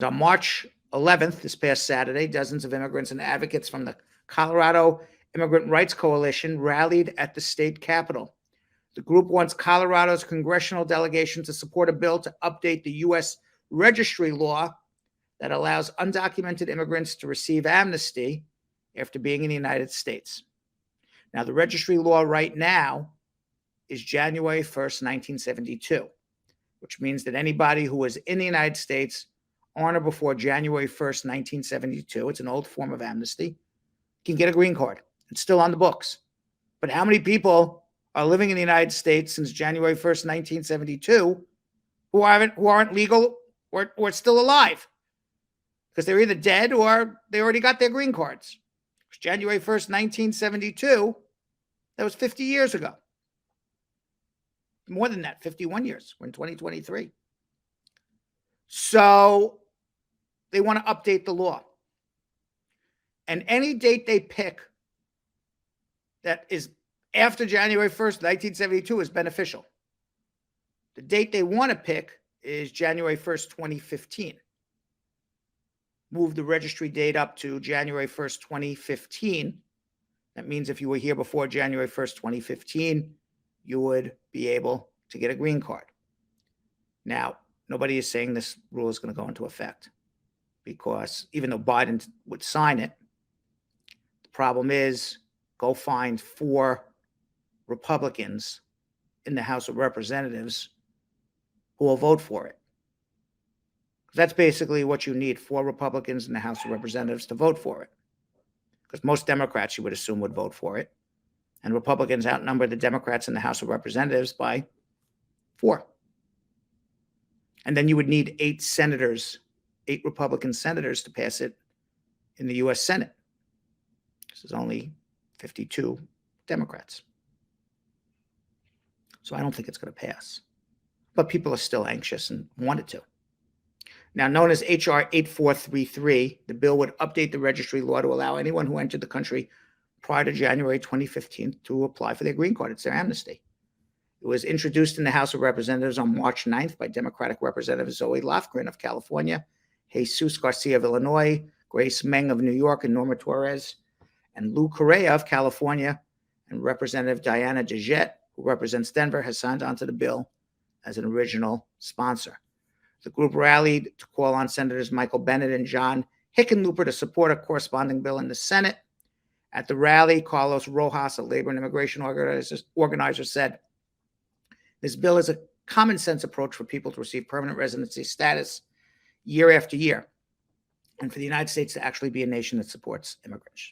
On March 11th, this past Saturday, dozens of immigrants and advocates from the Colorado Immigrant Rights Coalition rallied at the state capitol. The group wants Colorado's congressional delegation to support a bill to update the U.S. Registry law that allows undocumented immigrants to receive amnesty after being in the United States. Now, the registry law right now is January 1st, 1972, which means that anybody who was in the United States on or before January 1st, 1972, it's an old form of amnesty, can get a green card. It's still on the books. But how many people are living in the United States since January 1st, 1972 who aren't legal or still alive? Because they're either dead or they already got their green cards. January 1st, 1972, that was 50 years ago. More than that, 51 years. We're in 2023. So they want to update the law. And any date they pick that is after January 1st, 1972 is beneficial. The date they want to pick is January 1st, 2015. Move the registry date up to January 1st, 2015. That means if you were here before January 1st, 2015, you would be able to get a green card. Now, nobody is saying this rule is going to go into effect because even though Biden would sign it, the problem is go find 4 Republicans in the House of Representatives who will vote for it. That's basically what you need, 4 Republicans in the House of Representatives to vote for it. Because most Democrats, you would assume, would vote for it. And Republicans outnumber the Democrats in the House of Representatives by 4. And then you would need 8 senators, 8 Republican senators to pass it in the U.S. Senate. This is only 52 Democrats. So I don't think it's going to pass. But people are still anxious and want it to. Now, known as H.R. 8433, the bill would update the registry law to allow anyone who entered the country prior to January 2015 to apply for their green card. It's their amnesty. It was introduced in the House of Representatives on March 9th by Democratic Representative Zoe Lofgren of California, Jesus Garcia of Illinois, Grace Meng of New York, and Norma Torres, and Lou Correa of California, and Representative Diana DeJette, who represents Denver, has signed onto the bill as an original sponsor. The group rallied to call on Senators Michael Bennet and John Hickenlooper to support a corresponding bill in the Senate. At the rally, Carlos Rojas, a labor and immigration organizer, said, "This bill is a common sense approach for people to receive permanent residency status year after year, and for the United States to actually be a nation that supports immigrants."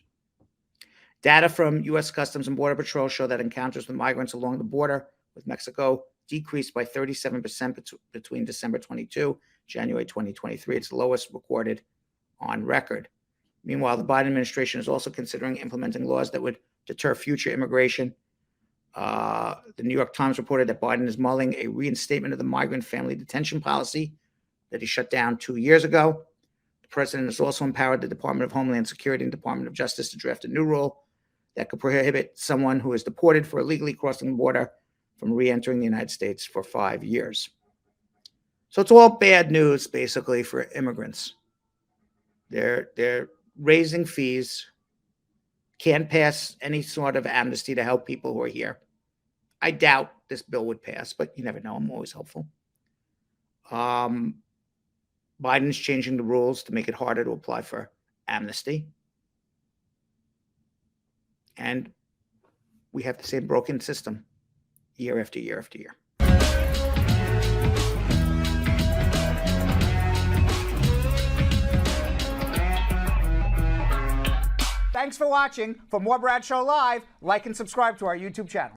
Data from U.S. Customs and Border Patrol show that encounters with migrants along the border with Mexico decreased by 37% between December 22, January 2023. It's the lowest recorded on record. Meanwhile, the Biden administration is also considering implementing laws that would deter future immigration. The New York Times reported that Biden is mulling a reinstatement of the migrant family detention policy that he shut down 2 years ago. The president has also empowered the Department of Homeland Security and Department of Justice to draft a new rule that could prohibit someone who is deported for illegally crossing the border from re-entering the United States for 5 years. So it's all bad news, basically, for immigrants. They're raising fees, can't pass any sort of amnesty to help people who are here. I doubt this bill would pass, but you never know. I'm always hopeful. Biden's changing the rules to make it harder to apply for amnesty. And we have the same broken system year after year after year. Thanks for watching. For more Brad Show Live, like and subscribe to our YouTube channel.